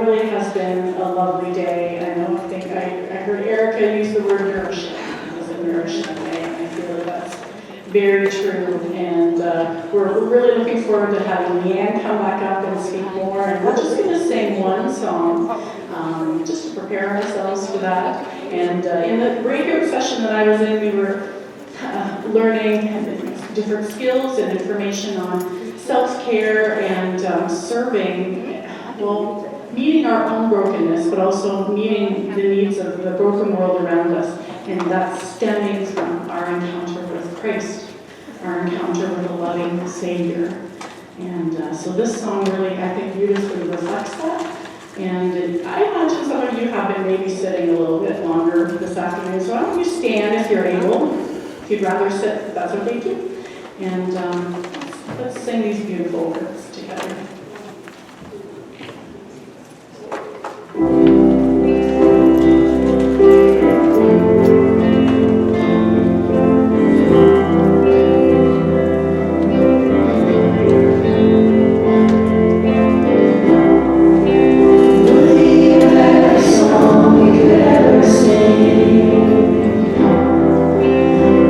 really has been a lovely day. I think I heard Erica use the word nourishing. It was a nourishing day, and I feel that that's very true. And we're really looking forward to having Leanne come back up and speak more. And we're just going to sing one song just to prepare ourselves for that. And in the break room session that I was in, we were learning different skills and information on self-care and serving. Well, meeting our own brokenness, but also meeting the needs of the broken world around us. And that's stemming from our encounter with Christ, our encounter with a loving Savior. And so this song really, I think, beautifully reflects that. And I imagine some of you have been maybe sitting a little bit longer this afternoon. So why don't you stand if you're able. If you'd rather sit, that's okay too. And let's sing these beautiful words together.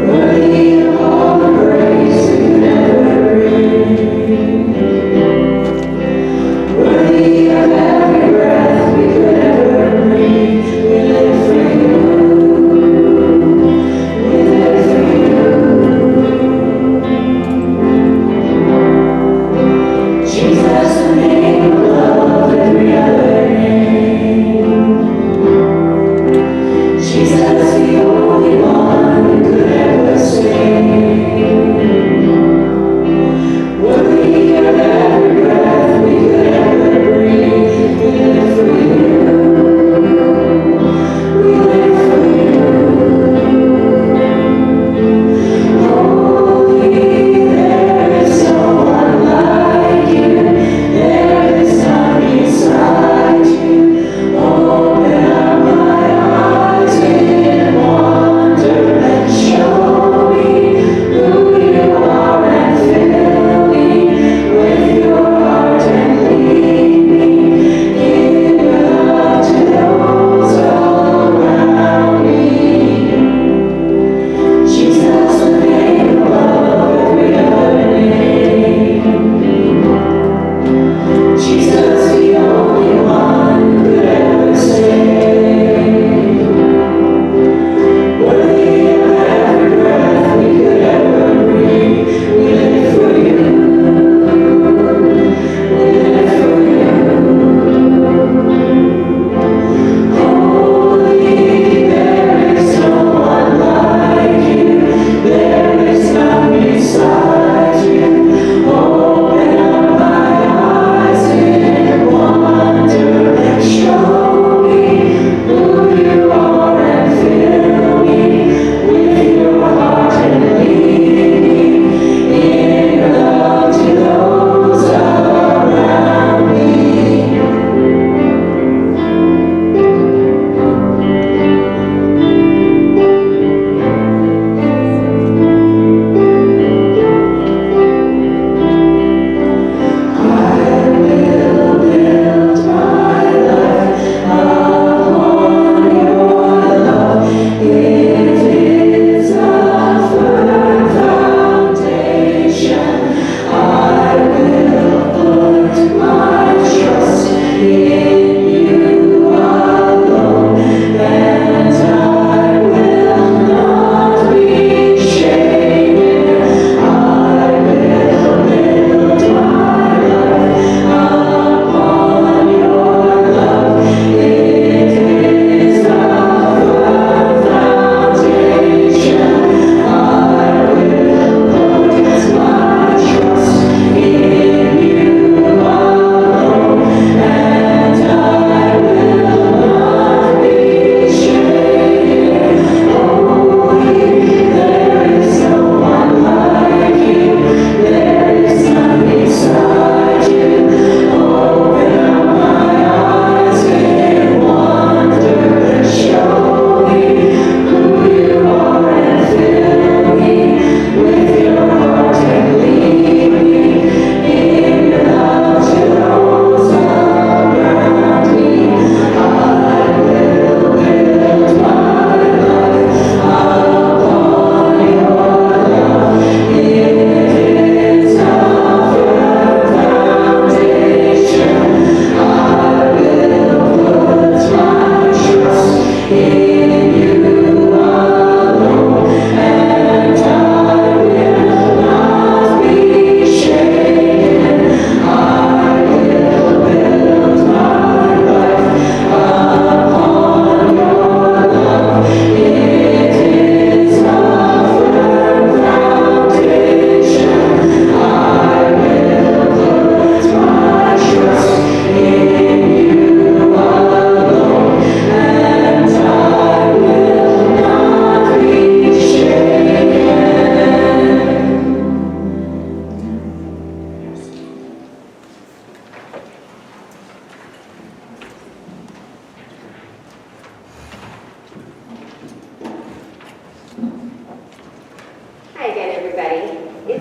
Worthy of all the praise we could ever bring.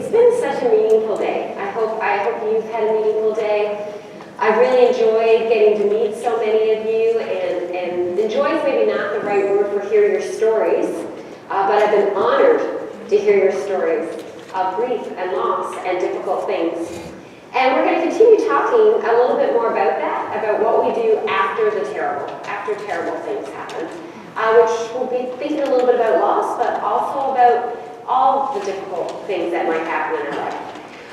It's been such a meaningful day. I hope you've had a meaningful day. I've really enjoyed getting to meet so many of you, and enjoy is maybe not the right word for hear your stories, but I've been honored to hear your stories of grief and loss and difficult things. And we're going to continue talking a little bit more about that, about what we do after terrible things happen, which we'll be thinking a little bit about loss, but also about all the difficult things that might happen in our life.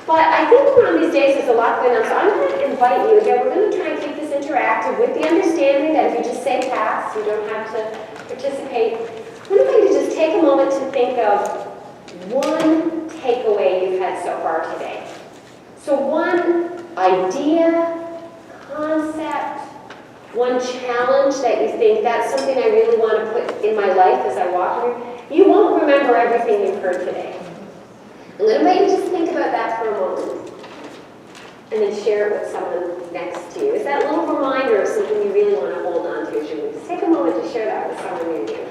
But I think around these days there's a lot going on, so I'm going to invite you, again, we're going to try and keep this interactive with the understanding that if you just say pass, you don't have to participate. I'm going to invite you to just take a moment to think of one takeaway you've had so far today. So one idea, concept, one challenge that you think that's something I really want to put in my life as I walk through. You won't remember everything you've heard today. I'm going to invite you to just think about that for a moment and then share it with someone next to you. Is that a little reminder of something you really want to hold on to as you move? Just take a moment to share that with someone near you.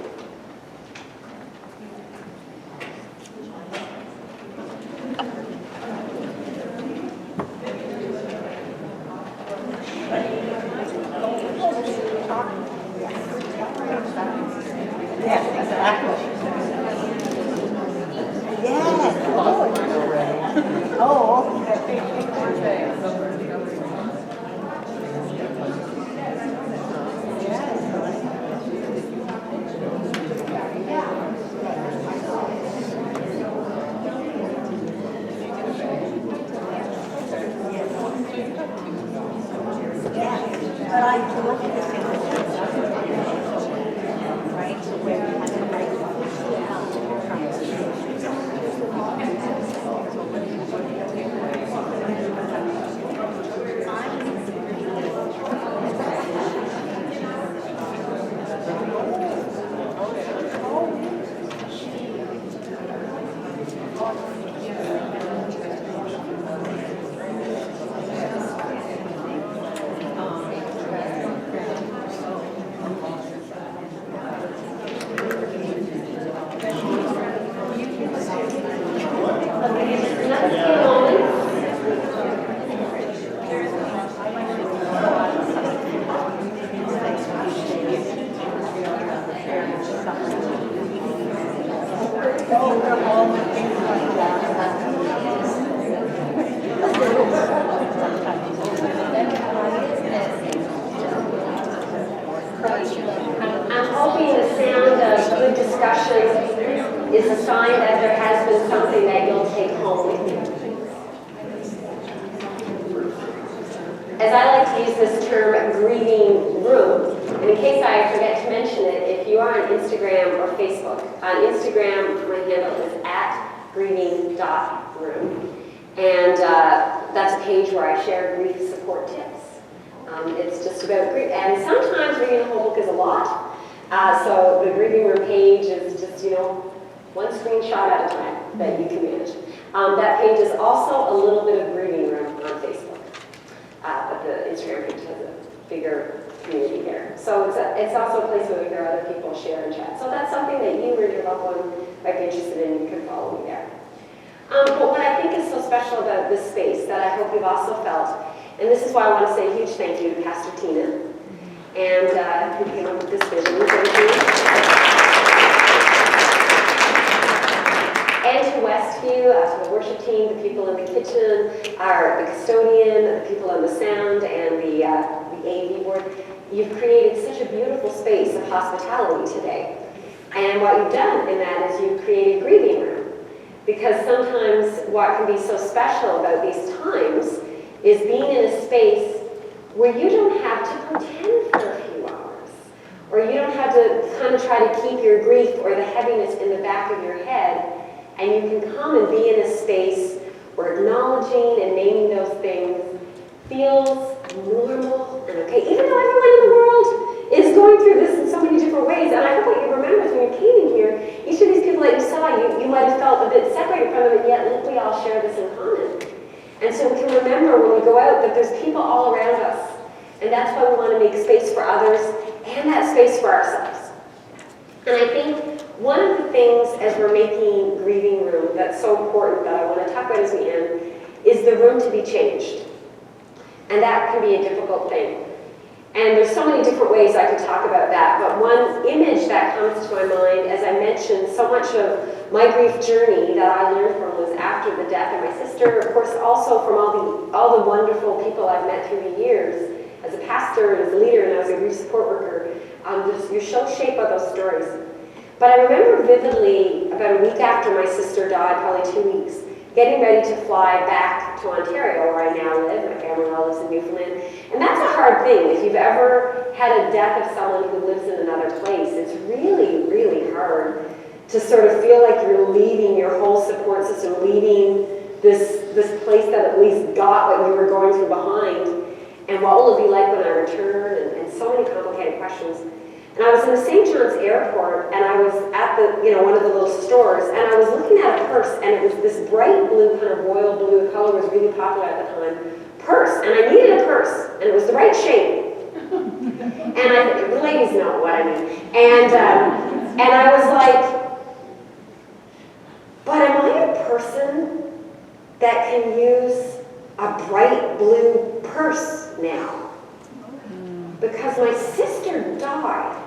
I'm hoping the sound of good discussion is a sign that there has been something that you'll take home with you. As I like to use this term, grieving room, and in case I forget to mention it, if you are on Instagram or Facebook, on Instagram, my handle is @grieving.room, and that's a page where I share grief support tips. It's just about grief, and sometimes reading the whole book is a lot, so the grieving room page is just, one screenshot at a time that you can manage. That page is also a little bit of grieving room on Facebook, but the Instagram page has a bigger community there. So it's also a place where we hear other people share and chat. So that's something that you or your loved one might be interested in. You can follow me there. But what I think is so special about this space that I hope you've also felt, and this is why I want to say a huge thank you to Pastor Tina, and who came up with this vision. Thank you. And to Westview, to the worship team, the people in the kitchen, the custodian, the people on the sound, and the AV board. You've created such a beautiful space of hospitality today. And what you've done in that is you've created a grieving room. Because sometimes what can be so special about these times is being in a space where you don't have to pretend for a few hours, or you don't have to kind of try to keep your grief or the heaviness in the back of your head, and you can come and be in a space where acknowledging and naming those things feels normal and okay, even though everyone in the world is going through this in so many different ways. And I hope what you remember when you came in here, each of these people that you saw, you might have felt a bit separated from them, and yet look, we all share this in common. And so we can remember when we go out that there's people all around us. And that's why we want to make space for others and that space for ourselves. And I think one of the things as we're making grieving room that's so important that I want to talk about as we end is the room to be changed. And that can be a difficult thing. And there's so many different ways I could talk about that, but one image that comes to my mind, as I mentioned, so much of my grief journey that I learned from was after the death of my sister, of course also from all the wonderful people I've met through the years as a pastor and as a leader and as a grief support worker. You're so shaped by those stories. But I remember vividly about a week after my sister died, probably 2 weeks, getting ready to fly back to Ontario, where I now live. My family now lives in Newfoundland. And that's a hard thing. If you've ever had a death of someone who lives in another place, it's really, really hard to sort of feel like you're leaving your whole support system, leaving this place that at least got what you were going through behind. And what will it be like when I return? And so many complicated questions. And I was in the St. John's airport, and I was at one of the little stores, and I was looking at a purse, and it was this bright blue, kind of royal blue, the color was really popular at the time, purse, and I needed a purse, and it was the right shape. And the ladies know what I mean. And I was like, but am I a person that can use a bright blue purse now? Because my sister died.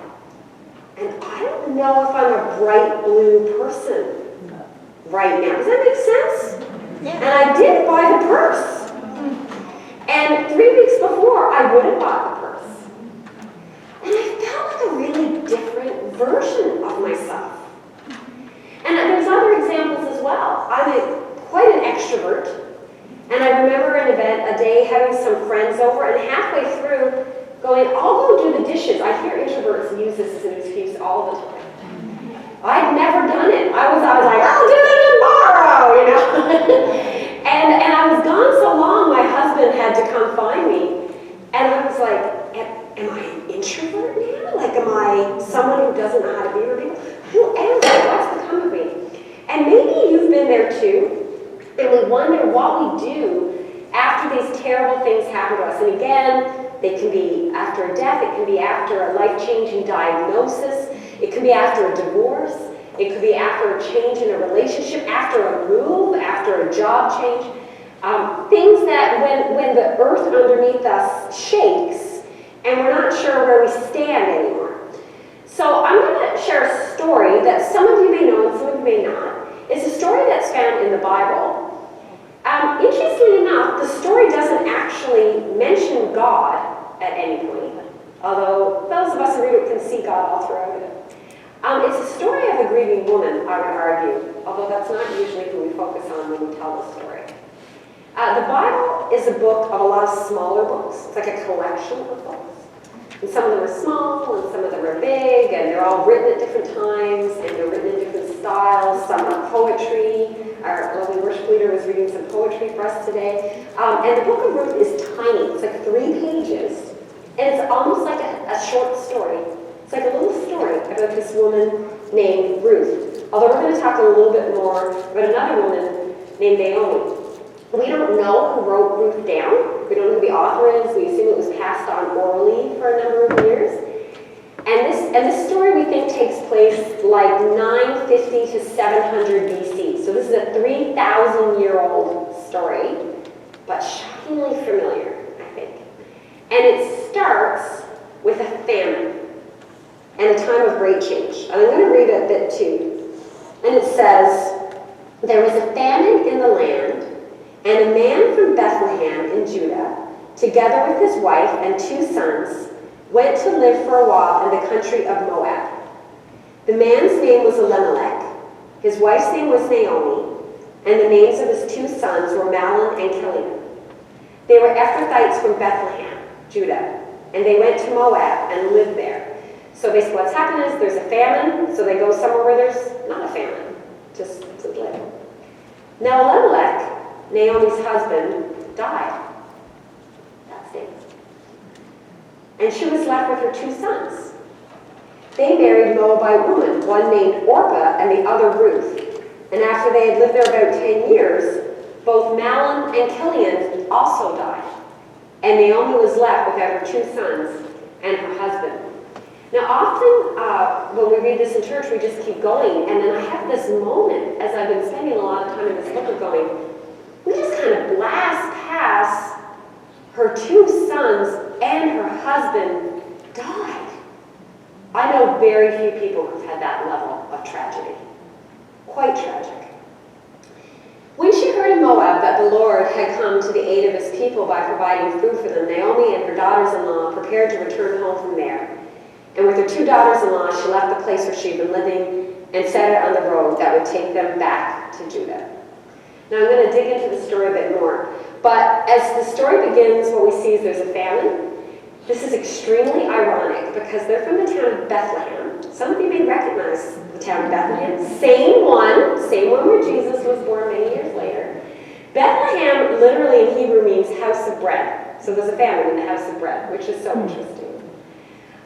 And I don't know if I'm a bright blue person right now. Does that make sense? Yeah. And I did buy the purse. And 3 weeks before, I would have bought the purse. And I felt like a really different version of myself. And there's other examples as well. I'm quite an extrovert. And I remember an event, a day, having some friends over, and halfway through, going, I'll go do the dishes. I hear introverts use this as an excuse all the time. I'd never done it. I was like, I'll do it tomorrow, you know. and I was gone so long, my husband had to come find me. And I was like, am I an introvert now? Like, am I someone who doesn't know how to be with people? Who am I? What's become of me? And maybe you've been there too. And we wonder what we do after these terrible things happen to us. And again, they can be after a death, it can be after a life-changing diagnosis, it could be after a divorce, it could be after a change in a relationship, after a move, after a job change. Things that when the earth underneath us shakes and we're not sure where we stand anymore. So I'm going to share a story that some of you may know and some of you may not. It's a story that's found in the Bible. Interestingly enough, the story doesn't actually mention God at any point, although those of us who read it can see God all throughout it. It's a story of a grieving woman, I would argue, although that's not usually who we focus on when we tell the story. The Bible is a book of a lot of smaller books. It's like a collection of books. And some of them are small, and some of them are big, and they're all written at different times, and they're written in different styles. Some are poetry. Our lovely worship leader was reading some poetry for us today. And the book of Ruth is tiny. It's like 3 pages, and it's almost like a short story. It's like a little story about this woman named Ruth. Although we're going to talk a little bit more about another woman named Naomi. We don't know who wrote Ruth down. We don't know who the author is. We assume it was passed on orally for a number of years. And this story, we think, takes place like 950 to 700 BC. So this is a 3,000-year-old story, but shockingly familiar, I think. And it starts with a famine and a time of great change. And I'm going to read a bit too. And it says, there was a famine in the land, and a man from Bethlehem in Judah, together with his wife and 2 sons, went to live for a while in the country of Moab. The man's name was Elimelech, his wife's name was Naomi, and the names of his 2 sons were Mahlon and Chilion. They were Ephrathites from Bethlehem, Judah, and they went to Moab and lived there. So basically what's happened is there's a famine, so they go somewhere where there's not a famine, just to live. Now Elimelech, Naomi's husband, died. That stinks. And she was left with her 2 sons. They married a Moabite woman, one named Orpah and the other Ruth. And after they had lived there about 10 years, both Mahlon and Chilion also died. And Naomi was left without her 2 sons and her husband. Now, often when we read this in church, we just keep going, and then I have this moment as I've been spending a lot of time in this book of going, we just kind of blast past her 2 sons and her husband died. I know very few people who've had that level of tragedy. Quite tragic. When she heard in Moab that the Lord had come to the aid of his people by providing food for them, Naomi and her daughters-in-law prepared to return home from there. And with her 2 daughters-in-law, she left the place where she had been living and set out on the road that would take them back to Judah. Now I'm going to dig into the story a bit more. But as the story begins, what we see is there's a famine. This is extremely ironic because they're from the town of Bethlehem. Some of you may recognize the town of Bethlehem. Same one where Jesus was born many years later. Bethlehem literally in Hebrew means house of bread. So there's a famine in the house of bread, which is so interesting.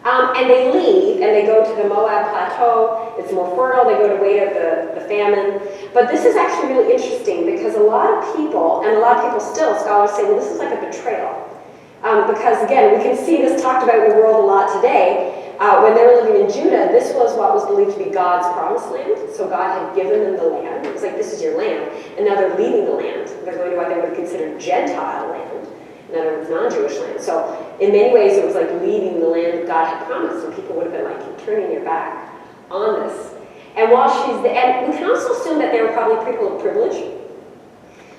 And they leave and they go to the Moab plateau. It's more fertile. They go to wait out the famine. But this is actually really interesting because a lot of people, and a lot of people still, scholars say, well, this is like a betrayal. Because again, we can see this talked about in the world a lot today. When they were living in Judah, this was what was believed to be God's promised land. So God had given them the land. It was like, this is your land. And now they're leaving the land. They're going to what they would have considered Gentile land. In other words, non-Jewish land. So in many ways, it was like leaving the land God had promised. And people would have been like, you're turning your back on this. And while she's there, and we can also assume that they were probably people of privilege.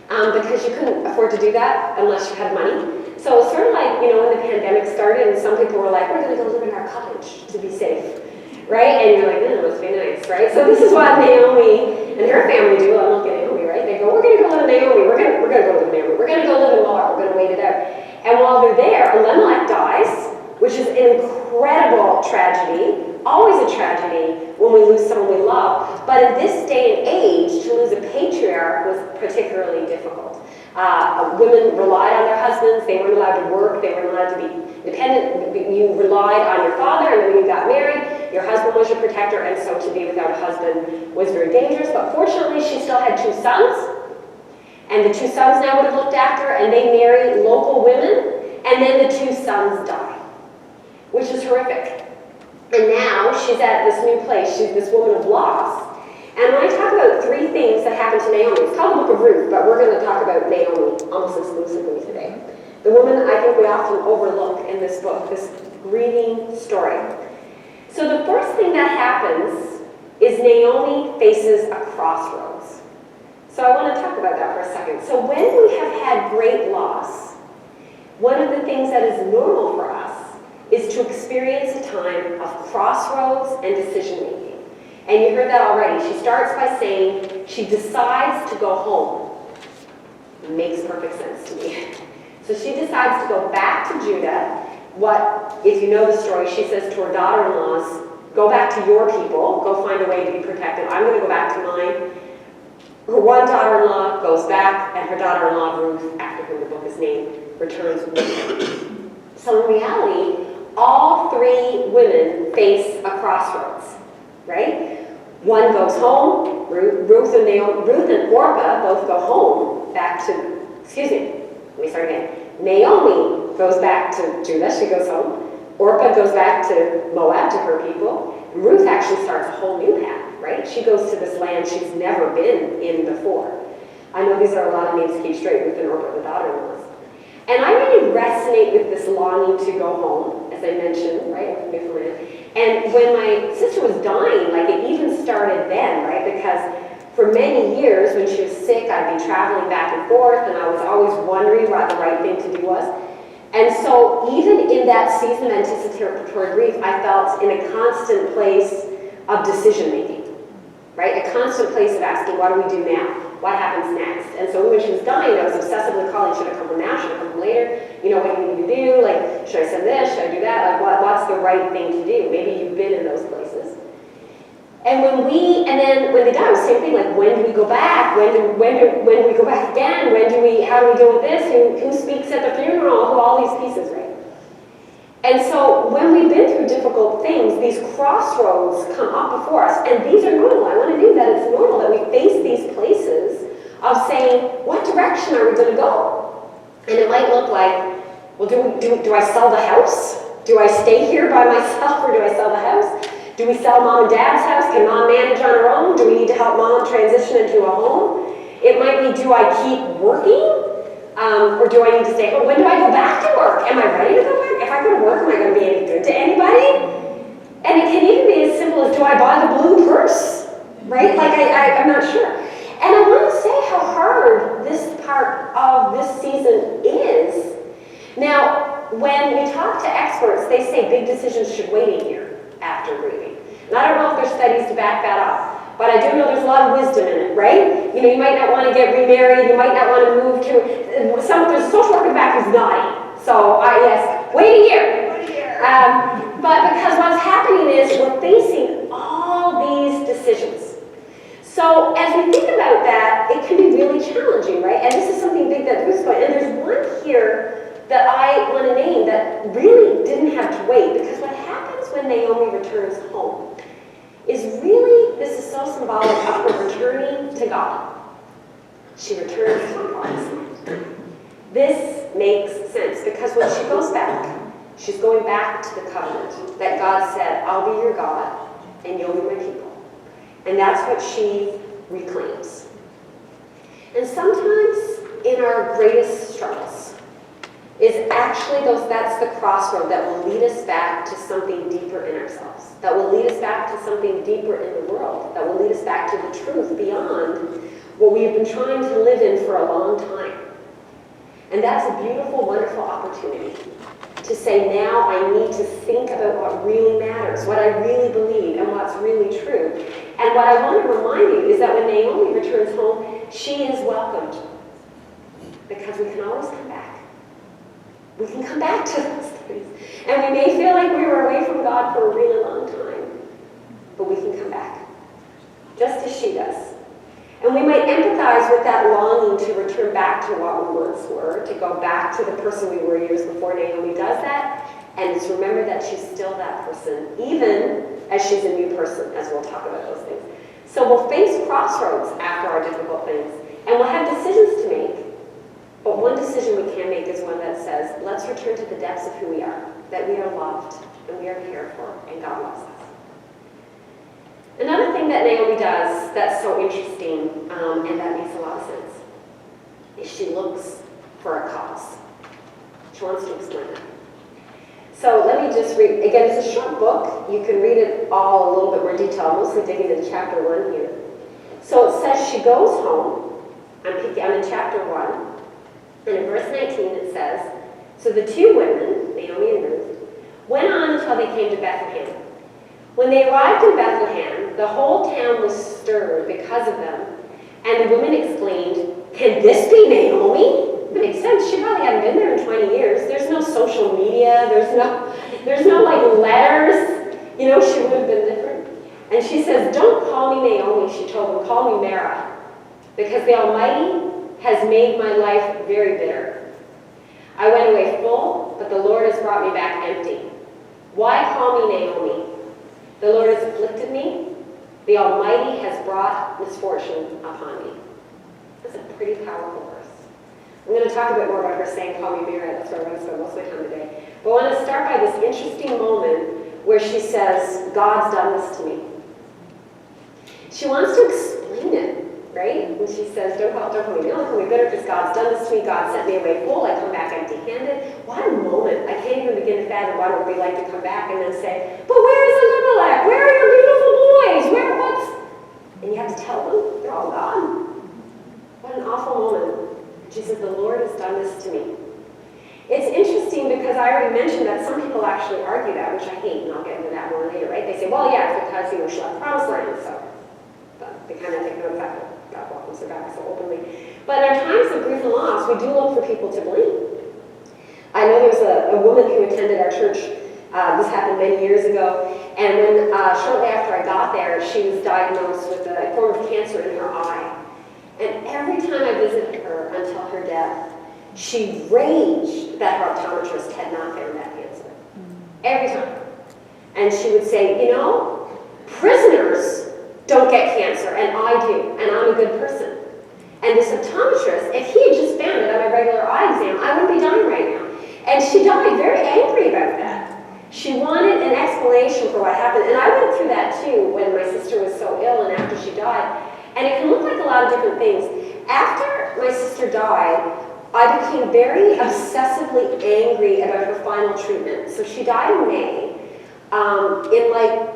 Because you couldn't afford to do that unless you had money. So it's sort of like, when the pandemic started and some people were like, we're going to go live in our cottage to be safe, right? And you're like, it must be nice, right? So this is what Naomi and her family do. I'm looking at Naomi, right? They go, we're going to go live in Naomi. We're going to go live in Naomi. We're going to go live in Moab. We're going to wait it out. And while they're there, Elimelech dies, which is an incredible tragedy. Always a tragedy when we lose someone we love. But in this day and age, to lose a patriarch was particularly difficult. Women relied on their husbands. They weren't allowed to work. They weren't allowed to be dependent. You relied on your father, and when you got married, your husband was your protector, and so to be without a husband was very dangerous. But fortunately, she still had 2 sons, and the 2 sons now would have looked after her, and they married local women, and then the 2 sons die, which is horrific. And now she's at this new place. She's this woman of loss. And when I talk about 3 things that happened to Naomi, it's called the Book of Ruth, but we're going to talk about Naomi almost exclusively today. The woman I think we often overlook in this book, this grieving story. So the first thing that happens is Naomi faces a crossroads. So I want to talk about that for a second. So when we have had great loss, one of the things that is normal for us is to experience a time of crossroads and decision-making. And you heard that already. She starts by saying she decides to go home. It makes perfect sense to me. So she decides to go back to Judah. If you know the story, she says to her daughter-in-laws, go back to your people, go find a way to be protected. I'm going to go back to mine. Her one daughter-in-law goes back, and her daughter-in-law, Ruth, after whom the book is named, returns with her. So in reality, all 3 women face a crossroads, right? One goes home, Ruth and Orpah both go home back to, let me start again. Naomi goes back to Judah, she goes home. Orpah goes back to Moab, to her people. And Ruth actually starts a whole new path, right? She goes to this land she's never been in before. I know these are a lot of names to keep straight, Ruth and Orpah, the daughter-in-laws. And I really resonate with this longing to go home, as I mentioned, right? And when my sister was dying, it even started then, right? Because for many years, when she was sick, I'd be traveling back and forth, and I was always wondering what the right thing to do was. And so even in that season of anticipatory grief, I felt in a constant place of decision-making, right? A constant place of asking, what do we do now? What happens next? And so when she was dying, I was obsessively calling, should I come home now? Should I come home later? What do you need to do? Should I send this? Should I do that? What's the right thing to do? Maybe you've been in those places. And when they die, it was the same thing, when do we go back? When do we go back again? How do we deal with this? Who speaks at the funeral? All these pieces, right? And so when we've been through difficult things, these crossroads come up before us, and these are normal. I want to do that. It's normal that we face these places of saying, what direction are we going to go? And it might look like, well, do I sell the house? Do I stay here by myself or do I sell the house? Do we sell mom and dad's house? Can mom manage on her own? Do we need to help mom transition into a home? It might be, do I keep working? Or do I need to stay home? When do I go back to work? Am I ready to go back? If I go to work, am I going to be any good to anybody? And it can even be as simple as, do I buy the blue purse? Right? Like, I'm not sure. And I want to say how hard this part of this season is. Now, when we talk to experts, they say big decisions should wait a year after grieving. And I don't know if there's studies to back that up, but I do know there's a lot of wisdom in it, right? You know, you might not want to get remarried, you might not want to move to, there's a social worker back who's naughty. So, yes, wait a year. But because what's happening is we're facing all these decisions. So as we think about that, it can be really challenging, right? And this is something big that Bruce going, and there's one here that I want to name that really didn't have to wait, because what happens when Naomi returns home is really, this is so symbolic of her returning to God. She returns to the promised land. This makes sense, because when she goes back, she's going back to the covenant that God said, I'll be your God, and you'll be my people. And that's what she reclaims. And sometimes in our greatest struggles is actually that's the crossroad that will lead us back to something deeper in ourselves, that will lead us back to something deeper in the world, that will lead us back to the truth beyond what we've been trying to live in for a long time. And that's a beautiful, wonderful opportunity to say, now I need to think about what really matters, what I really believe, and what's really true. And what I want to remind you is that when Naomi returns home, she is welcomed. Because we can always come back. We can come back to those things. And we may feel like we were away from God for a really long time, but we can come back. Just as she does. And we might empathize with that longing to return back to what we once were, to go back to the person we were years before Naomi does that, and just remember that she's still that person, even as she's a new person, as we'll talk about those things. So we'll face crossroads after our difficult things, and we'll have decisions to make. But one decision we can make is one that says, let's return to the depths of who we are, that we are loved, and we are cared for, and God loves us. Another thing that Naomi does that's so interesting, and that makes a lot of sense, is she looks for a cause. She wants to explain it. So let me just read, again, it's a short book. You can read it all a little bit more detail, mostly digging into chapter 1 here. So it says she goes home, I'm in chapter 1, and in verse 19 it says, so the two women, Naomi and Ruth, went on until they came to Bethlehem. When they arrived in Bethlehem, the whole town was stirred because of them, and the women exclaimed, can this be Naomi? It makes sense. She probably hadn't been there in 20 years. There's no social media. There's no like letters. You know, she would have been different. And she says, don't call me Naomi, she told them. Call me Mara, because the Almighty has made my life very bitter. I went away full, but the Lord has brought me back empty. Why call me Naomi? The Lord has afflicted me. The Almighty has brought misfortune upon me. That's a pretty powerful verse. I'm going to talk a bit more about her saying, call me Mara. That's where I'm going to spend most of my time today. But I want to start by this interesting moment where she says, God's done this to me. She wants to explain it, right? When she says, don't call me Mara, call me bitter, because God's done this to me. God sent me away full. I come back empty-handed. What a moment. I can't even begin to fathom what it would be like to come back and then say, but where is Elimelech? Where are your beautiful boys? And you have to tell them they're all gone. What an awful moment. She says, the Lord has done this to me. It's interesting because I already mentioned that some people actually argue that, which I hate, and I'll get into that more later, right? They say, well, yeah, it's because, she left the promised land, so they kind of take note of the fact that God welcomes her back so openly. But in our times of grief and loss, we do look for people to blame. I know there's a woman who attended our church. This happened many years ago, and when shortly after I got there, she was diagnosed with a form of cancer in her eye. And every time I visited her until her death, she raged that her optometrist had not found that cancer. Every time. And she would say, prisoners don't get cancer, and I do, and I'm a good person. And this optometrist, if he had just found it on my regular eye exam, I wouldn't be dying right now. And she died very angry about that. She wanted an explanation for what happened, and I went through that too when my sister was so ill and after she died. And it can look like a lot of different things. After my sister died, I became very obsessively angry about her final treatment. So she died in May. In like,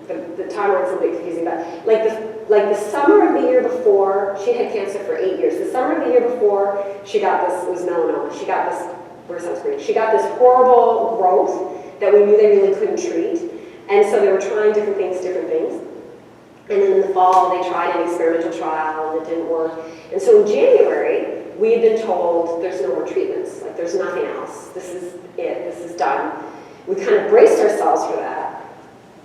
the timeline's a bit confusing, but like the summer of the year before, she had cancer for 8 years. The summer of the year before, she got this, it was melanoma. She got this, where's sunscreen? She got this horrible growth that we knew they really couldn't treat. And so they were trying different things. And then in the fall, they tried an experimental trial and it didn't work. And so in January, we had been told there's no more treatments. Like there's nothing else. This is it. This is done. We kind of braced ourselves for that.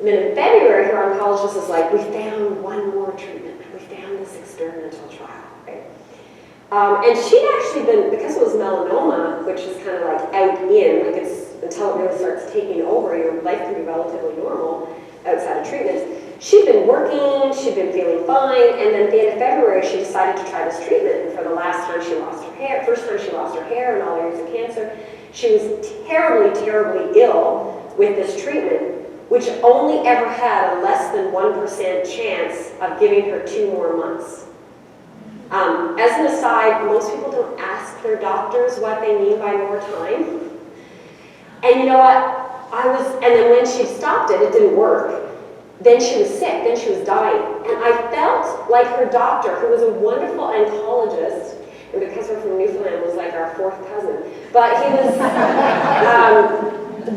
And then in February, her oncologist was like, we found one more treatment. We found this experimental trial, right? And she'd actually been, because it was melanoma, which is kind of like out in, like it's, until it really starts taking over, your life can be relatively normal outside of treatments. She'd been working, she'd been feeling fine, and then at the end of February, she decided to try this treatment. And for the last time she lost her hair, first time she lost her hair in all her years of cancer, she was terribly, terribly ill with this treatment, which only ever had a less than 1% chance of giving her 2 more months. As an aside, most people don't ask their doctors what they mean by more time. And you know what? And then when she stopped it, it didn't work. Then she was sick, then she was dying. And I felt like her doctor, who was a wonderful oncologist, and because we're from Newfoundland, was like our 4th cousin, but he was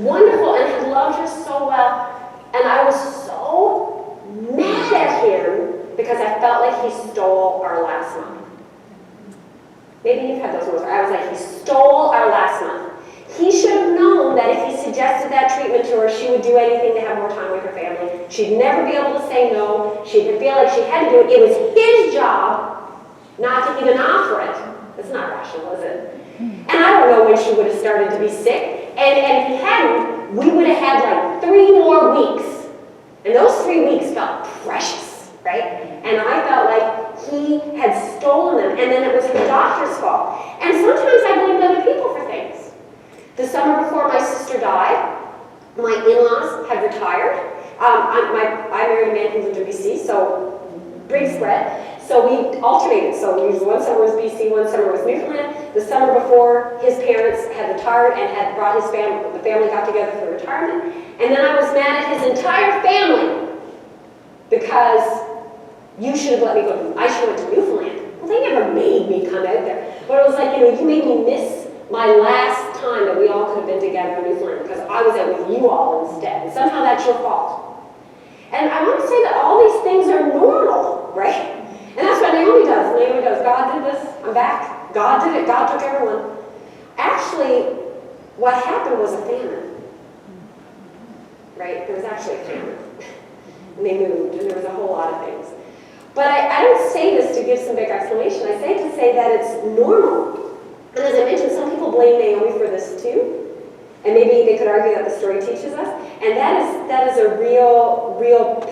wonderful and had loved her so well. And I was so mad at him because I felt like he stole our last month. Maybe you've had those moments where I was like, he stole our last month. He should have known that if he suggested that treatment to her, she would do anything to have more time with her family. She'd never be able to say no. She'd feel like she had to do it. It was his job not to even offer it. It's not rational, is it? And I don't know when she would have started to be sick. And if he hadn't, we would have had like 3 more weeks. And those 3 weeks felt precious, right? And I felt like he had stolen them. And then it was the doctor's fault. And sometimes I blamed other people for things. The summer before my sister died, my in-laws had retired. I married a man who lived in BC, so big spread. So we alternated. So we used one summer was BC, one summer was Newfoundland. The summer before, his parents had retired and had brought his family, the family got together for retirement. And then I was mad at his entire family because you should have let me go. I should have went to Newfoundland. Well, they never made me come out there. But it was like, you made me miss my last time that we all could have been together in Newfoundland because I was out with you all instead. And somehow that's your fault. And I want to say that all these things are normal, right? And that's what Naomi does. Naomi goes, God did this, I'm back. God did it, God took everyone. Actually, what happened was a famine. Right? There was actually a famine. And they moved, and there was a whole lot of things. But I don't say this to give some big explanation. I say to say that it's normal. And as I mentioned, some people blame Naomi for this too. And maybe they could argue that the story teaches us. And that is a real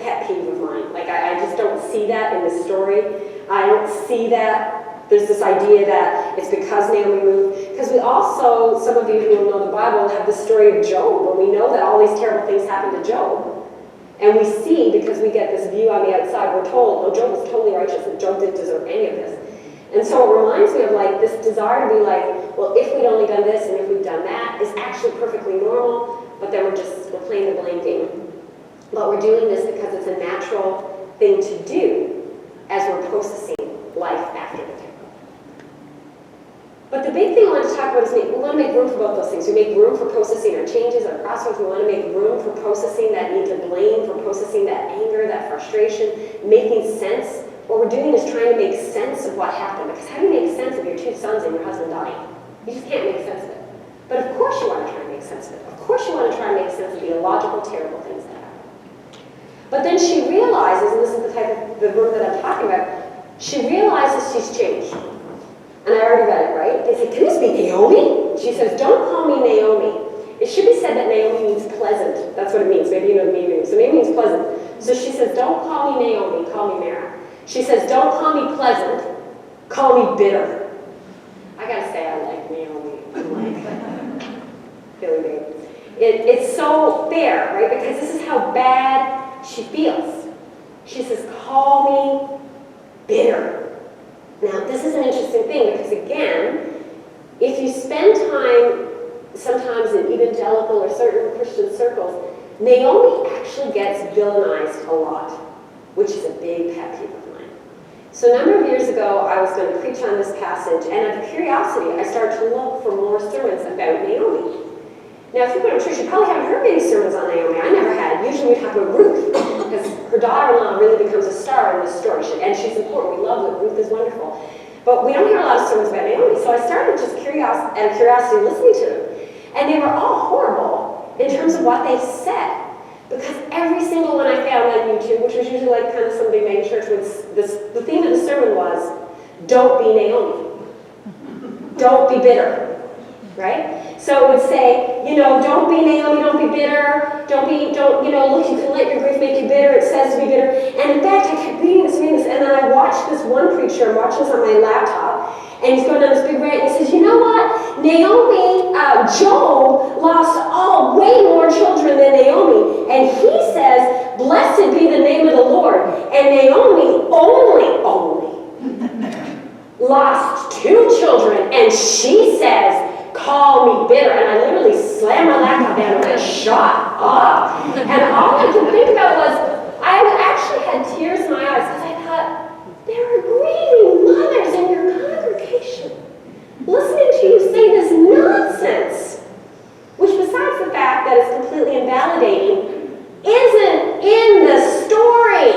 pet peeve of mine. Like, I just don't see that in the story. I don't see that. There's this idea that it's because Naomi moved. Because we also, some of you who know the Bible, have the story of Job. And we know that all these terrible things happened to Job. And we see, because we get this view on the outside, we're told, oh, Job was totally righteous and Job didn't deserve any of this. And so it reminds me of like this desire to be like, well, if we'd only done this and if we'd done that, is actually perfectly normal, but then we're playing the blame game. But we're doing this because it's a natural thing to do as we're processing life after the death. But the big thing I want to talk about is we want to make room for both those things. We make room for processing our changes, our crossroads. We want to make room for processing that need to blame, for processing that anger, that frustration, making sense. What we're doing is trying to make sense of what happened. Because how do you make sense of your 2 sons and your husband dying? You just can't make sense of it. But of course you want to try and make sense of it. Of course you want to try and make sense of the illogical, terrible things that happen. But then she realizes, and this is the type of the room that I'm talking about, she realizes she's changed. And I already read it, right? They say, can this be Naomi? She says, don't call me Naomi. It should be said that Naomi means pleasant. That's what it means. Maybe you know the meaning. So Naomi means pleasant. So she says, don't call me Naomi, call me Mara. She says, don't call me pleasant, call me bitter. I gotta say, I like Naomi. I'm like, Billy Babe. It's so fair, right? Because this is how bad she feels. She says, call me bitter. Now, this is an interesting thing because, again, if you spend time sometimes in evangelical or certain Christian circles, Naomi actually gets villainized a lot, which is a big pet peeve of mine. So a number of years ago, I was going to preach on this passage, and out of curiosity, I started to look for more sermons about Naomi. Now, if you've been to church, you probably haven't heard many sermons on Naomi. I never had. Usually we talk about Ruth, because her daughter-in-law really becomes a star in this story, and she's important. We love her. Ruth is wonderful. But we don't hear a lot of sermons about Naomi, so I started just out of curiosity listening to them. And they were all horrible in terms of what they said. Because every single one I found on YouTube, which was usually like kind of some big mega church, the theme of the sermon was, don't be Naomi. Don't be bitter. Right? So it would say, don't be Naomi, don't be bitter, look, you can let your grief make you bitter, it says to be bitter. And in fact, I kept reading this, and then I watched this one preacher, I'm watching this on my laptop, and he's going down this big rant, and he says, you know what? Naomi, Job lost way more children than Naomi, and he says, blessed be the name of the Lord. And Naomi only lost 2 children, and she says, call me bitter. And I literally slammed my laptop down and went, shut up. And all I could think about was, I actually had tears in my eyes because I thought, there are grieving mothers in your congregation listening to you say this nonsense, which besides the fact that it's completely invalidating, isn't in the story.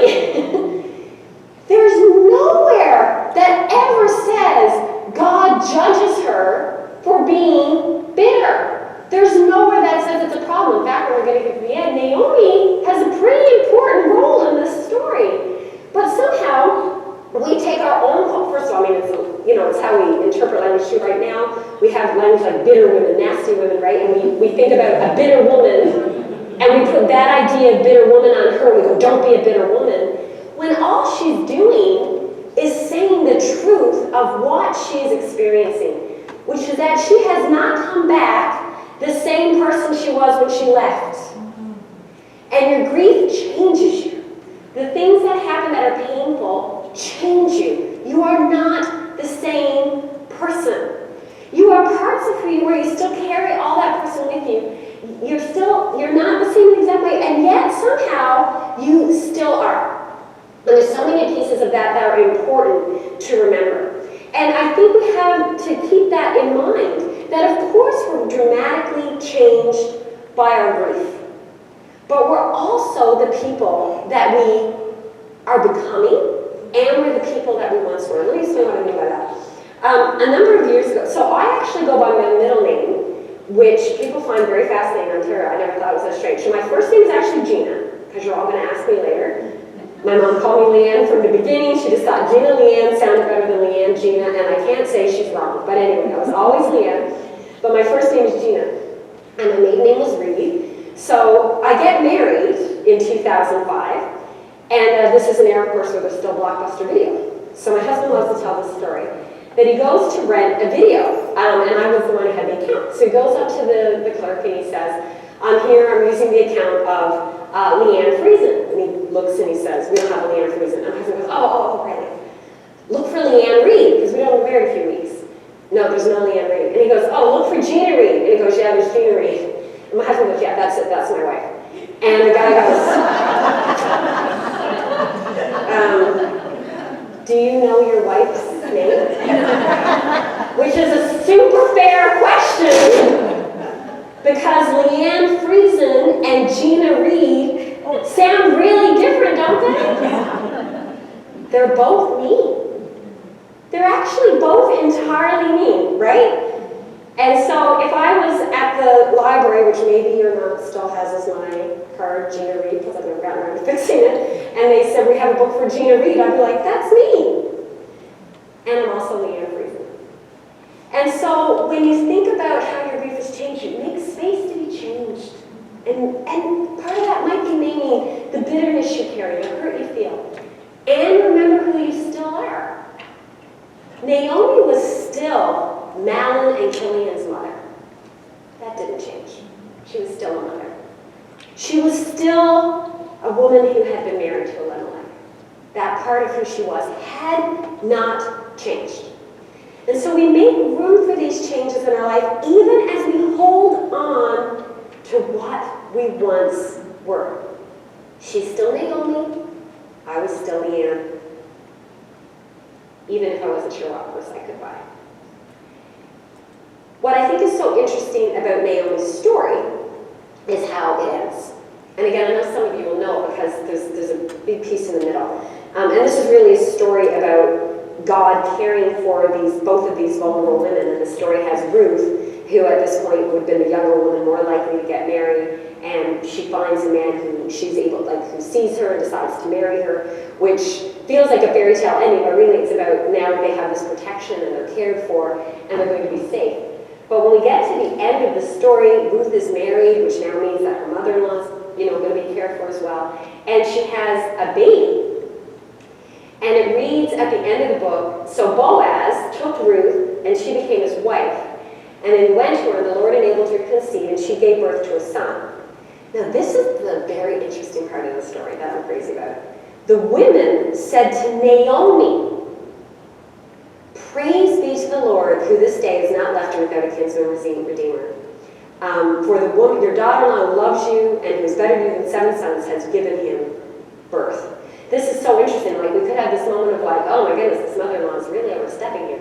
There's nowhere that ever says God judges her for being bitter. There's nowhere that says it's a problem. In fact, when we're going to get to the end, Naomi has a pretty important role in this story. But somehow, we take our own, first of all, it's how we interpret language too right now. We have language like bitter women, nasty women, right? And we think about a bitter woman, and we put that idea of bitter woman on her, and we go, don't be a bitter woman. When all she's doing is saying the truth of what she's experiencing, which is that she has not come back the same person she was when she left. And your grief changes you. The things that happen that are painful change you. You are not the same person. You are parts of who you were. You still carry all that person with you. You're not the same exact way, and yet somehow you still are. And there's so many pieces of that are important to remember. And I think we have to keep that in mind, that of course we're dramatically changed by our grief. But we're also the people that we are becoming, and we're the people that we once were. Let me explain what I mean by that. A number of years ago, so I actually go by my middle name, which people find very fascinating in Ontario. I never thought it was that strange. So my first name is actually Gina, because you're all going to ask me later. My mom called me Leanne from the beginning. She just thought Gina Leanne sounded better than Leanne Gina, and I can't say she's wrong. But anyway, I was always Leanne. But my first name is Gina, and my maiden name was Reed. So I get married in 2005, and this is an era, of course, where there's still Blockbuster Video. So my husband loves to tell this story, that he goes to rent a video, and I was the one who had the account. So he goes up to the clerk and he says, I'm using the account of Leanne Friesen. And he looks and he says, we don't have a Leanne Friesen. And my husband goes, oh, right. Look for Leanne Reed, because we don't married a few weeks. No, there's no Leanne Reed. And he goes, oh, look for Gina Reed. And he goes, yeah, there's Gina Reed. And my husband goes, yeah, that's it, that's my wife. And the guy goes, do you know your wife's name? Which is a super fair question. Because Leanne Friesen and Gina Reed sound really different, don't they? They're both me. They're actually both entirely me, right? And so if I was at the library, which maybe your mom still has as my card, Gina Reed, because I've never gotten around to fixing it, and they said, we have a book for Gina Reed, I'd be like, that's me. And I'm also Leanne Friesen. And so when you think about how your grief has changed, it makes space to be changed. And part of that might be maybe the bitterness you carry, the hurt you feel. And remember who you still are. Naomi was still Malin and Killian's mother. That didn't change. She was still still a woman who had been married to Elimelech. That part of who she was had not changed. And so we make room for these changes in our life, even as we hold on to what we once were. She's still Naomi. I was still Leanne. Even if I wasn't sure what horse I could buy. What I think is so interesting about Naomi's story is how it ends. And again, I know some of you will know because there's a big piece in the middle. And this is really a story about God caring for both of these vulnerable women. And the story has Ruth, who at this point would have been a younger woman, more likely to get married. And she finds a man who sees her and decides to marry her, which feels like a fairy tale ending, but really it's about now they have this protection and they're cared for and they're going to be safe. But when we get to the end of the story, Ruth is married, which now means that her mother-in-law is, going to be cared for as well, and she has a baby. And it reads at the end of the book, so Boaz took Ruth, and she became his wife. And then he went to her, and the Lord enabled her to conceive, and she gave birth to a son. Now, this is the very interesting part of the story that I'm crazy about. The women said to Naomi, "Praise be to the Lord, who this day has not left her without a kinsman redeemer. For the woman, your daughter-in-law loves you, and who is better to you than 7 sons, has given him birth." This is so interesting. Like, we could have this moment of like, oh my goodness, this mother-in-law is really overstepping here.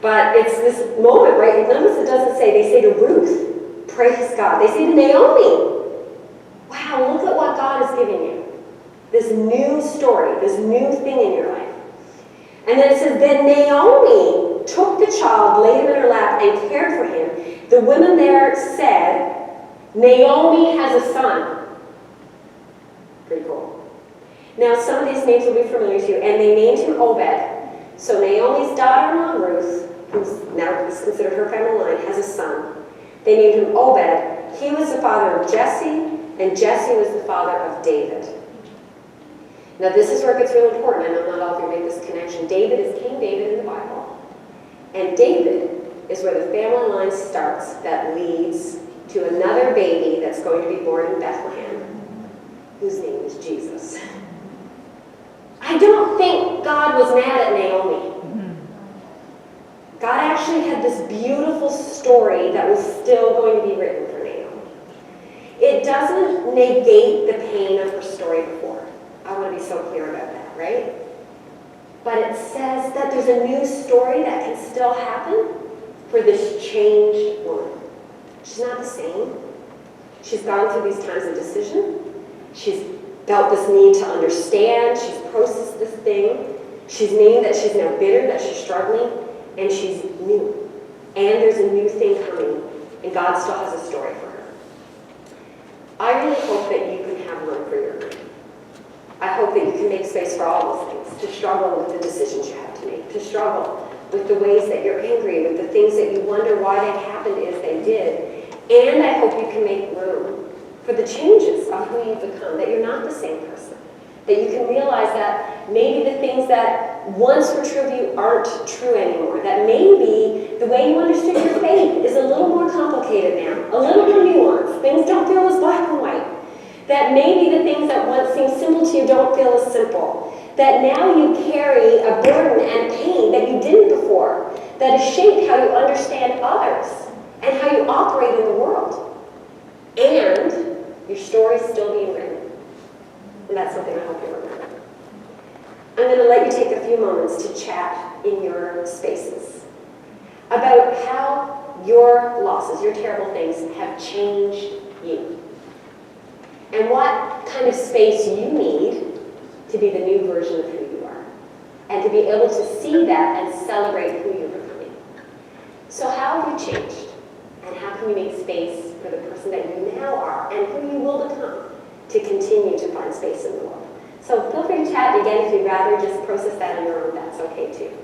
But it's this moment, right? Notice it doesn't say, they say to Ruth, praise God. They say to Naomi, wow, look at what God has given you. This new story, this new thing in your life. And then it says, then Naomi took the child, laid him in her lap, and cared for him. The women there said, Naomi has a son. Pretty cool. Now, some of these names will be familiar to you, and they named him Obed. So Naomi's daughter-in-law, Ruth, who's now is considered her family line, has a son. They named him Obed. He was the father of Jesse, and Jesse was the father of David. Now, this is where it gets really important. I know not all of you make this connection. David is King David in the Bible. And David is where the family line starts that leads to another baby that's going to be born in Bethlehem, whose name is Jesus. I don't think God was mad at Naomi. God actually had this beautiful story that was still going to be written for Naomi. It doesn't negate the pain of her story before. I want to be so clear about that, right? But it says that there's a new story that can still happen for this changed woman. She's not the same. She's gone through these times of decision. She's felt this need to understand. She's processed this thing. She's named that she's now bitter, that she's struggling, and she's new. And there's a new thing coming, and God still has a story for her. I really hope that you can have room for your grief. I hope that you can make space for all those things, to struggle with the decisions you have to make, to struggle with the ways that you're angry, with the things that you wonder why they happened as they did. And I hope you can make room for the changes of who you've become, that you're not the same person, that you can realize that maybe the things that once were true of you aren't true anymore, that maybe the way you understood your faith is a little more complicated now, a little more nuanced. Things don't feel as black and white. That maybe the things that once seemed simple to you don't feel as simple. That now you carry a burden and pain that you didn't before, that has shaped how you understand others and how you operate in the world. And your story's still being written. And that's something I hope you remember. I'm going to let you take a few moments to chat in your spaces about how your losses, your terrible things, have changed you. And what kind of space you need to be the new version of who you are. And to be able to see that and celebrate who you're becoming. So how have you changed? And how can you make space for the person that you now are and who you will become to continue to find space in the world? So feel free to chat. Again, if you'd rather just process that on your own, that's okay too.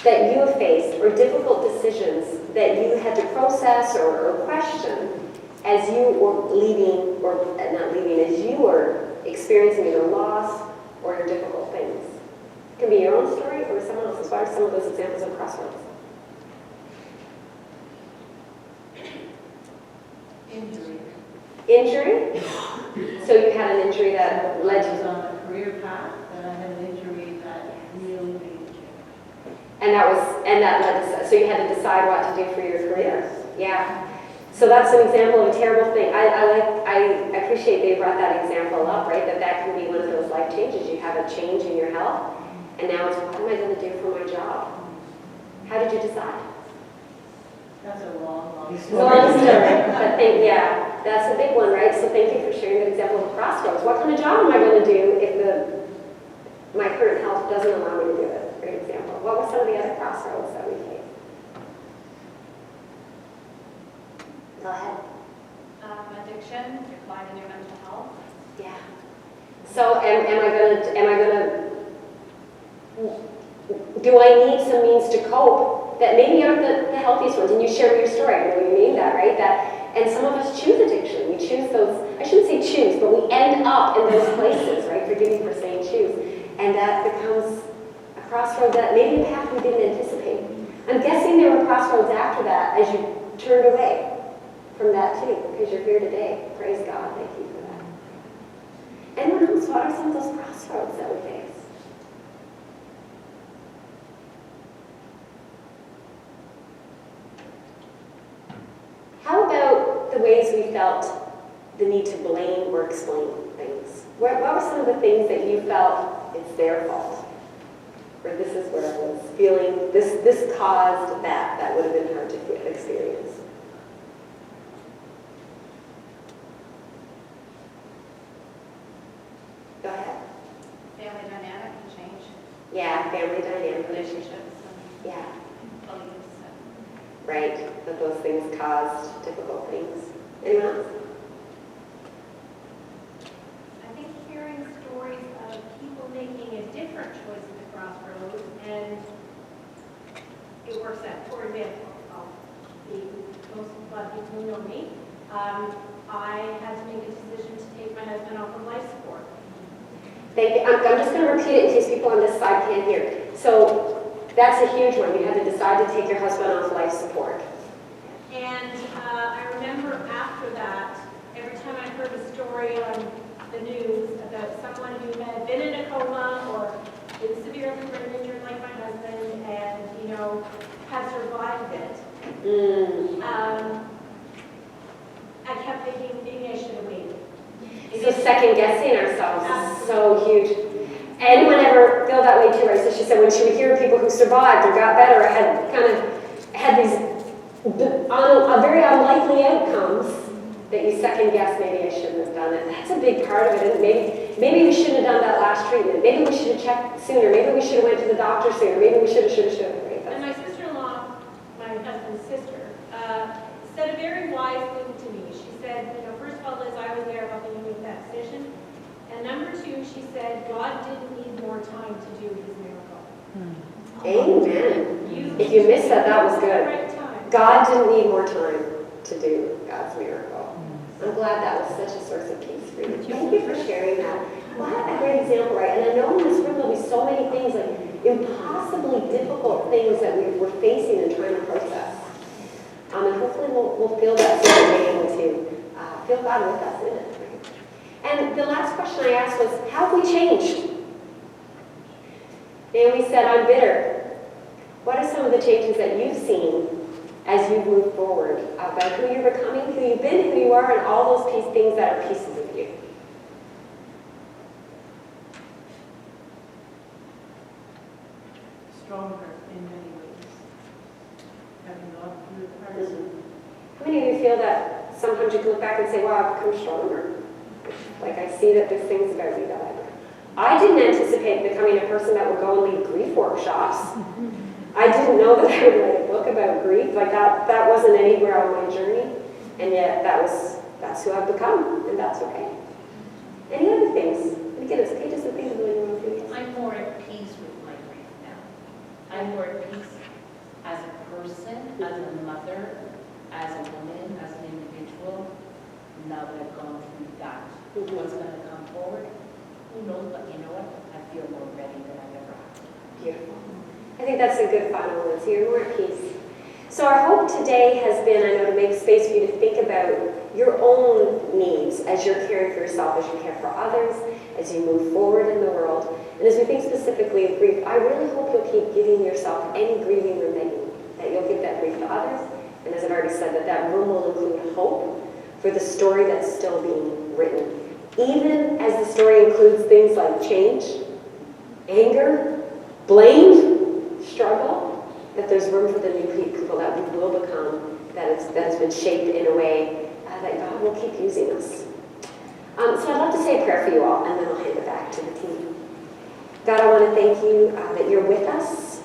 that you have faced or difficult decisions that you had to process or question as you were leading, or not leading, as you were experiencing either loss or your difficult things? It can be your own story or someone else's. What are some of those examples of crossroads? Injury. Injury? So you had an injury that led I was to... on a career path, and I had an injury that really made a change. And that led to... So you had to decide what to do for your career. Yeah. So that's an example of a terrible thing. I appreciate they brought that example up, right? That can be one of those life changes. You have a change in your health, and now it's, what am I going to do for my job? How did you decide? That's a long It's a story. long story, but yeah, that's a big one, right? So thank you for sharing the example of crossroads. What kind of job am I going to do if my current health doesn't allow me to do it? For example, what were some of the other crossroads that we faced? Go ahead. Addiction, decline in your mental health. Yeah. So am I gonna do I need some means to cope that maybe aren't the healthiest ones? And you share your story, I know you mean that, right? And some of us choose addiction. We choose those, I shouldn't say choose, but we end up in those places, right? Forgive me for saying choose. And that becomes a crossroad that maybe a path we didn't anticipate. I'm guessing there were crossroads after that as you turned away from that too, because you're here today. Praise God, thank you for that. Anyone else, what are some of those crossroads that we face? How about the ways we felt the need to blame or explain things? What were some of the things that you felt it's their fault? Or this is where I was feeling, this caused that would have been hard to experience. Go ahead. Family dynamic can change. Yeah, family dynamic. Relationships Yeah, and beliefs. right. That those things caused difficult things. Anyone else? I think hearing stories of people making a different choice at the crossroads, and it works out. For example, most of the people who know me, I had to make a decision to take my husband off of life support. Thank you. I'm just going to repeat it in case people on this side can't hear. So that's a huge one. You had to decide to take your husband off life support. And I remember after that, every time I heard a story on the news about someone who had been in a coma or been severely brain injured like my husband and, had survived it, I kept thinking, maybe I should have waited. So second guessing ourselves is so huge. Anyone ever feel that way too, right? So she said when she would hear people who survived or got better or had these very unlikely outcomes, that you second guess, maybe I shouldn't have done it. That's a big part of it. And maybe we shouldn't have done that last treatment. Maybe we should have checked sooner. Maybe we should have went to the doctor sooner. Maybe we should have. Right? And my sister-in-law, my husband's sister, said a very wise thing to me. She said, first of all, Liz, I was there helping you make that decision. And number two, she said, God didn't need more time to do his miracle. Amen. If you missed that, that was good. Right time. God didn't need more time to do God's miracle. I'm glad that was such a source of peace for you. Thank you for sharing that. What a great example, right? And I know in this room there'll be so many things, like impossibly difficult things that we're facing and trying to process. And hopefully we'll feel that sort of being able to feel God with us in it. Right? And the last question I asked was, how have we changed? Naomi said, I'm bitter. What are some of the changes that you've seen as you move forward about who you're becoming, who you've been, who you are, and all those things that are pieces of you? Stronger in many ways. Having gone through the hardest. How many of you feel that sometimes you can look back and say, wow, I've become stronger? Like I see that there's things about me that I didn't anticipate becoming a person that would go and lead grief workshops. I didn't know that I would write a book about grief. Like that wasn't anywhere on my journey. And yet that's who I've become, and that's okay. Any other things? And again, it's okay, just the things really want to do. I'm more at peace with my grief now. I'm more at peace as a person, as a mother, as a woman, as an individual. Now that I've gone through that, what's going to come forward? Who knows? But you know what? I feel more ready than I've ever had. Beautiful. I think that's a good final one. So you're more at peace. So our hope today has been, I know, to make space for you to think about your own needs as you're caring for yourself, as you care for others, as you move forward in the world. And as we think specifically of grief, I really hope you'll keep giving yourself any grieving remaining, that you'll give that grief to others. And as I've already said, that room will include hope for the story that's still being written. Even as the story includes things like change, anger, blame, struggle, that there's room for the new people that we will become, that has been shaped in a way that God will keep using us. So I'd love to say a prayer for you all, and then I'll hand it back to the team. God, I want to thank you that you're with us.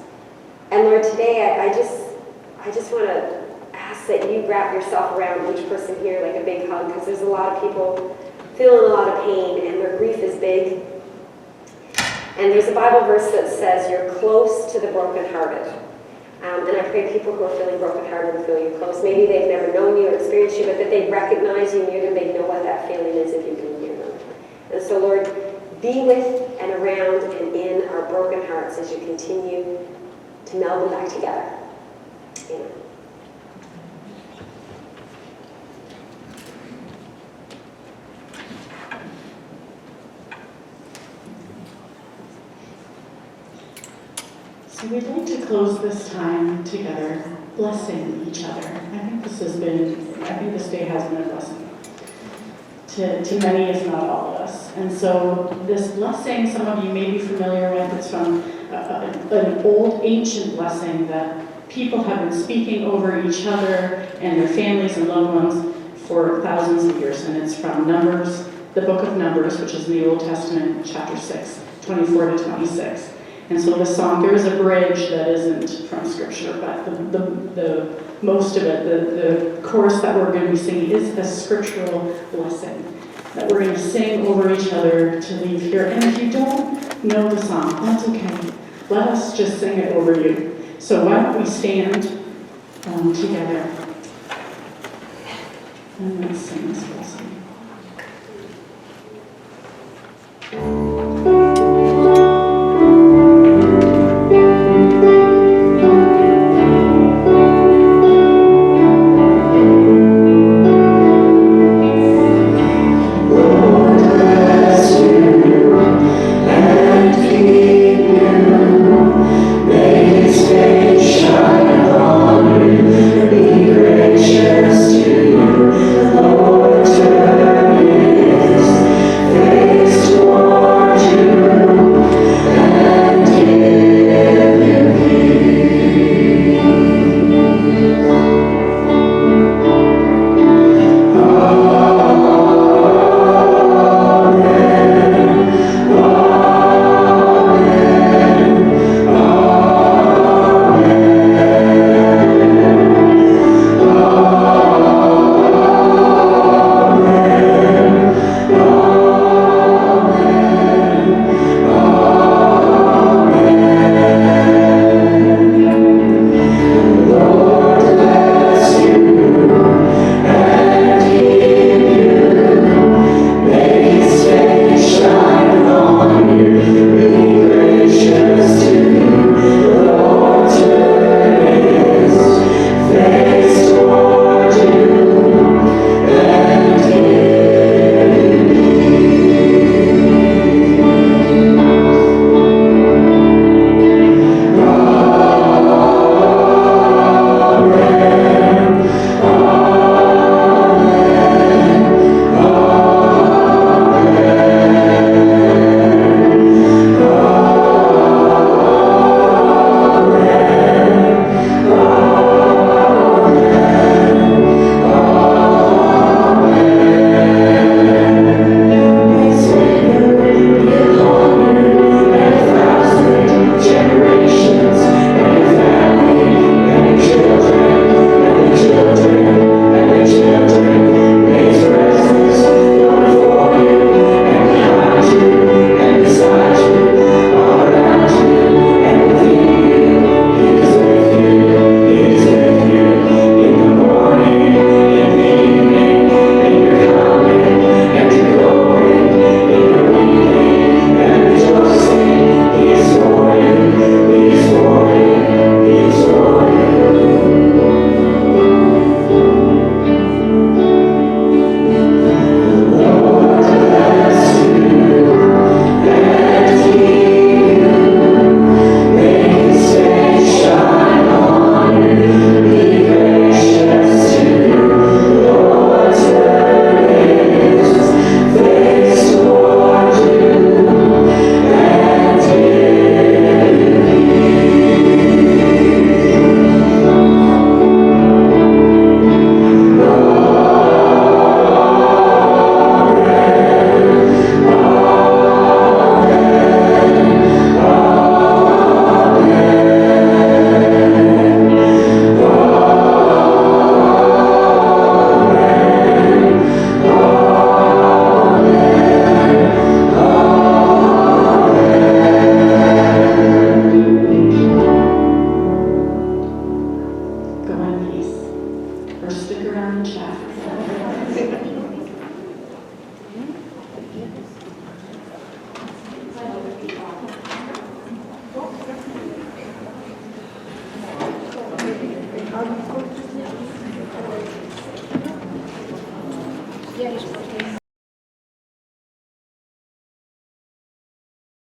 And Lord, today I just want to ask that you wrap yourself around each person here like a big hug, because there's a lot of people feeling a lot of pain, and their grief is big. And there's a Bible verse that says you're close to the brokenhearted. And I pray people who are feeling brokenhearted will feel you close. Maybe they've never known you or experienced you, but that they recognize you near them. They know what that feeling is if you've been near them. And so, Lord, be with and around and in our broken hearts as you continue to meld them back together. Amen. So we'd like to close this time together, blessing each other. I think this day has been a blessing to many, if not all of us. And so this blessing, some of you may be familiar with, it's from an old ancient blessing that people have been speaking over each other and their families and loved ones for thousands of years. And it's from Numbers, the book of Numbers, which is in the Old Testament, chapter 6, 24 to 26. And so the song, there is a bridge that isn't from Scripture, but the most of it, the chorus that we're going to be singing is a scriptural blessing that we're going to sing over each other to leave here. And if you don't know the song, that's okay. Let us just sing it over you. So why don't we stand together and let's sing this blessing.